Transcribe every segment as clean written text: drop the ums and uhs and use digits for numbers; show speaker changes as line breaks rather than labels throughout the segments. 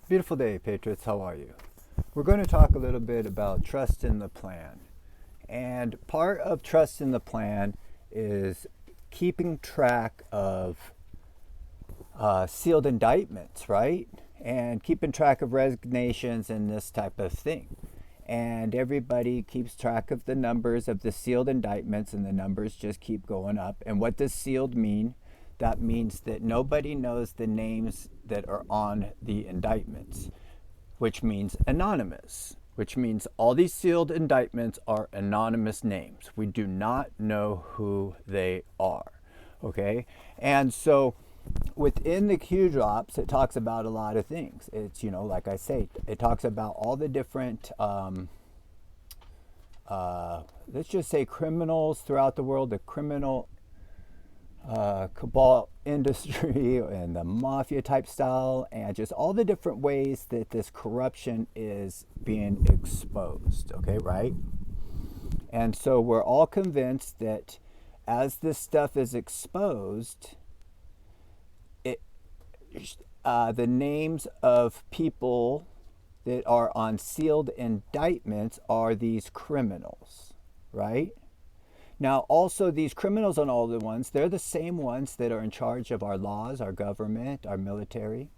Beautiful day, Patriots. How are you? We're going to talk a little bit about trust in the plan. And part of trust in the plan is keeping track of sealed indictments, right? And keeping track of resignations and this type of thing. And everybody keeps track of the numbers of the sealed indictments, and the numbers just keep going up. And what does sealed mean? That means that nobody knows the names that are on the indictments, which means anonymous, which means all these sealed indictments are anonymous names. We do not know who they are, okay? And so within the Q drops, it talks about a lot of things. It's, like I say, it talks about all the different, let's just say criminals throughout the world, the criminal cabal industry and the mafia type style, and just all the different ways that this corruption is being exposed, okay, right? And so we're all convinced that as this stuff is exposed, the names of people that are on sealed indictments are these criminals, right? Now, also, these criminals on all the ones, they're the same ones that are in charge of our laws, our government, our military,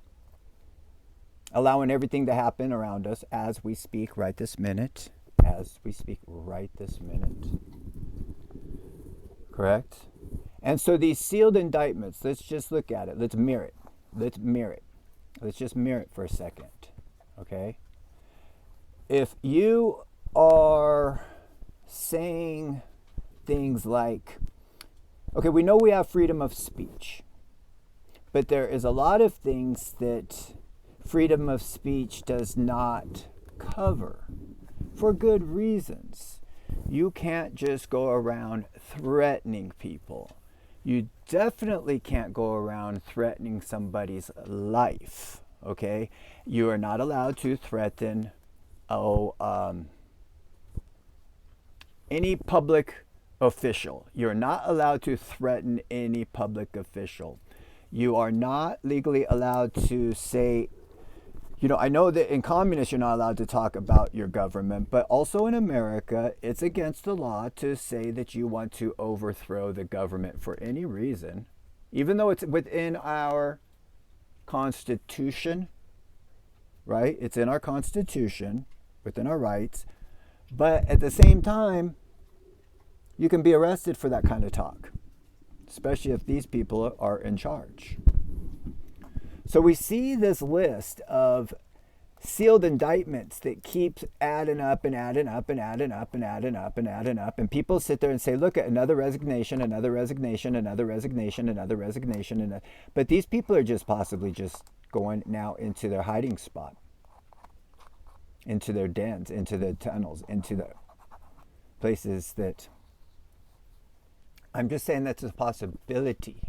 allowing everything to happen around us as we speak right this minute. As we speak right this minute. Correct? And so these sealed indictments, let's just look at it. Let's mirror it. Let's just mirror it for a second. Okay? If you are saying things like, okay, we know we have freedom of speech, but there is a lot of things that freedom of speech does not cover for good reasons. You can't just go around threatening people. You definitely can't go around threatening somebody's life, okay? You are not allowed to threaten any public official. You're not allowed to threaten any public official. You are not legally allowed to say, I know that in communists you're not allowed to talk about your government, but also in America, it's against the law to say that you want to overthrow the government for any reason, even though it's within our Constitution, right? It's in our Constitution, within our rights, but at the same time, you can be arrested for that kind of talk, especially if these people are in charge. So we see this list of sealed indictments that keeps adding up and adding up and adding up and adding up and adding up. And people sit there and say, look at another resignation, another resignation, another resignation, another resignation. But these people are just possibly just going now into their hiding spot, into their dens, into the tunnels, into the places that... I'm just saying that's a possibility.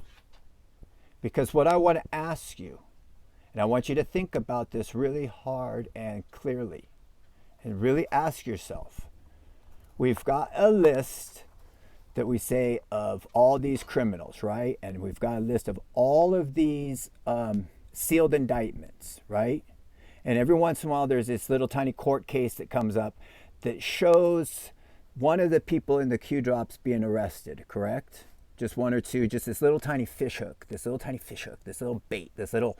Because what I want to ask you, and I want you to think about this really hard and clearly, and really ask yourself, we've got a list that we say of all these criminals, right? And we've got a list of all of these sealed indictments, right? And every once in a while there's this little tiny court case that comes up that shows one of the people in the Q drops being arrested, correct? Just one or two, just this little tiny fish hook, this little bait, this little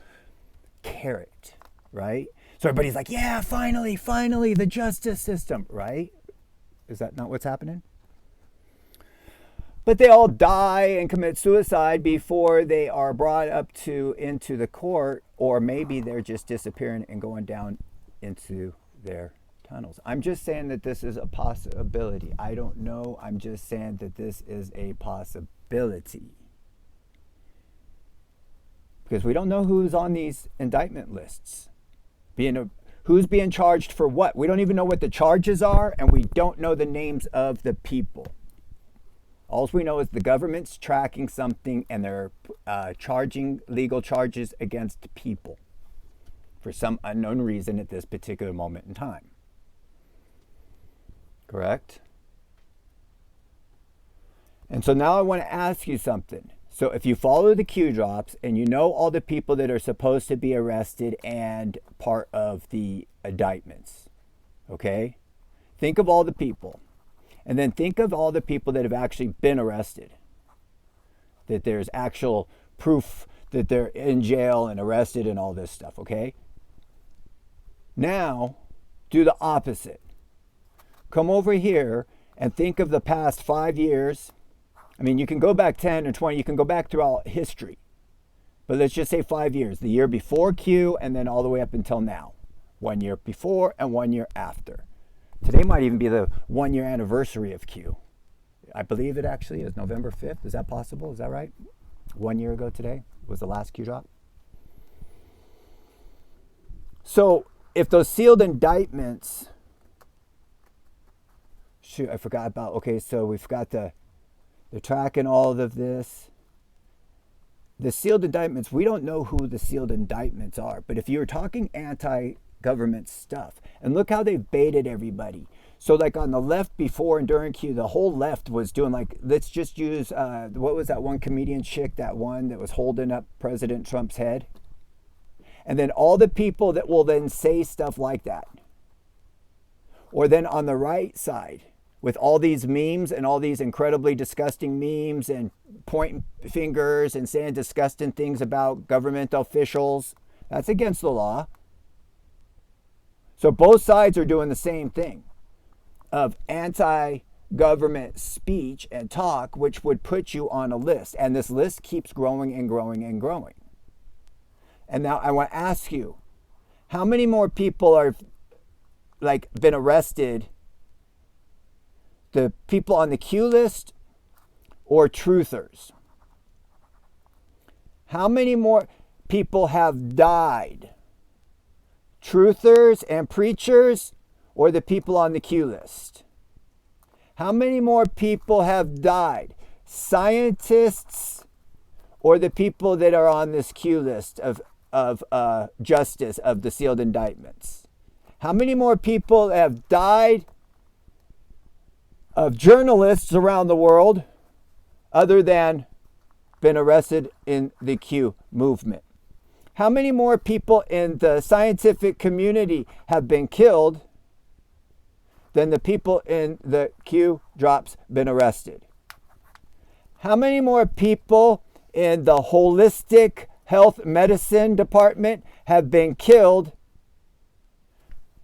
carrot, right? So everybody's like, yeah, finally, the justice system, right? Is that not what's happening? But they all die and commit suicide before they are brought up into the court, or maybe they're just disappearing and going down into their tunnels. I'm just saying that this is a possibility. I don't know. I'm just saying that this is a possibility. Because we don't know who's on these indictment lists. Who's being charged for what? We don't even know what the charges are, and we don't know the names of the people. All we know is the government's tracking something, and they're charging legal charges against people for some unknown reason at this particular moment in time. Correct? And so now I want to ask you something. So if you follow the Q drops and you know all the people that are supposed to be arrested and part of the indictments, okay? Think of all the people. And then think of all the people that have actually been arrested. That there's actual proof that they're in jail and arrested and all this stuff, okay? Now, do the opposite. Come over here and think of the past 5 years. I mean, you can go back 10 or 20, you can go back throughout history. But let's just say 5 years, the year before Q and then all the way up until now. 1 year before and 1 year after. Today might even be the 1 year anniversary of Q. I believe it actually is November 5th. Is that possible? Is that right? 1 year ago today was the last Q drop. So if those sealed indictments, shoot, I forgot about, okay, so we've got they're tracking all of this. The sealed indictments, we don't know who the sealed indictments are, but if you're talking anti-government stuff, and look how they've baited everybody. So like on the left before and during Q, the whole left was doing like, let's just use, what was that one comedian chick, that one that was holding up President Trump's head? And then all the people that will then say stuff like that. Or then on the right side, with all these memes and all these incredibly disgusting memes and pointing fingers and saying disgusting things about government officials, that's against the law. So both sides are doing the same thing of anti-government speech and talk, which would put you on a list. And this list keeps growing and growing and growing. And now I want to ask you, how many more people are like been arrested? The people on the Q list or truthers? How many more people have died? Truthers and preachers or the people on the Q list? How many more people have died? Scientists or the people that are on this Q list of justice of the sealed indictments? How many more people have died of journalists around the world other than been arrested in the Q movement? How many more people in the scientific community have been killed than the people in the Q drops been arrested? How many more people in the holistic health medicine department have been killed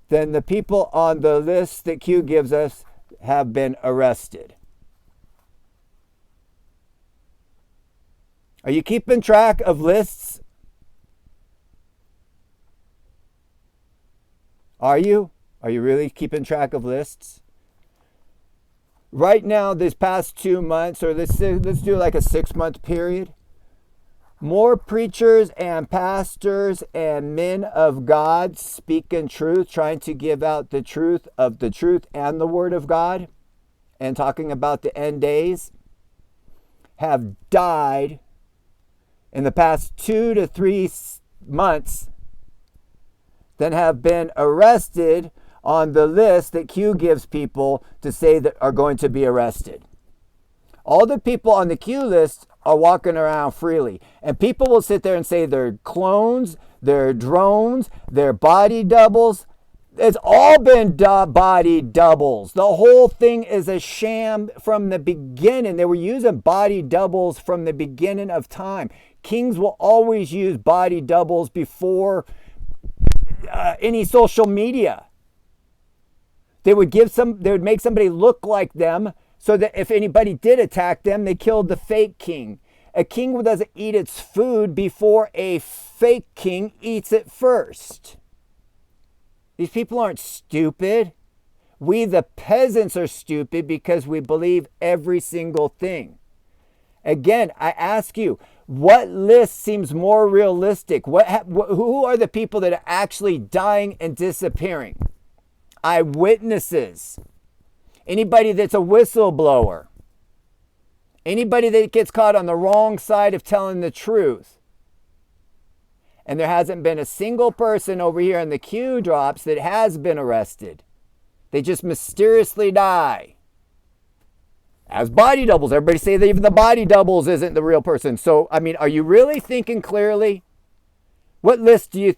than the people on the list that Q gives us have been arrested? Are you keeping track of lists? Are you? Are you really keeping track of lists? Right now, this past 2 months, or let's do like a 6-month period, more preachers and pastors and men of God speaking truth, trying to give out the truth of the truth and the word of God, and talking about the end days, have died in the past 2 to 3 months than have been arrested on the list that Q gives people to say that are going to be arrested. All the people on the Q list are walking around freely. And people will sit there and say they're clones, they're drones, they're body doubles. It's all been body doubles. The whole thing is a sham from the beginning. They were using body doubles from the beginning of time. Kings will always use body doubles before any social media. They would make somebody look like them so that if anybody did attack them, they killed the fake king. A king doesn't eat its food before a fake king eats it first. These people aren't stupid. We, the peasants, are stupid because we believe every single thing. Again, I ask you, what list seems more realistic? Who are the people that are actually dying and disappearing? Eyewitnesses. Anybody that's a whistleblower. Anybody that gets caught on the wrong side of telling the truth. And there hasn't been a single person over here in the Q drops that has been arrested. They just mysteriously die. as body doubles. Everybody say that even the body doubles isn't the real person. So, I mean, are you really thinking clearly? What list do you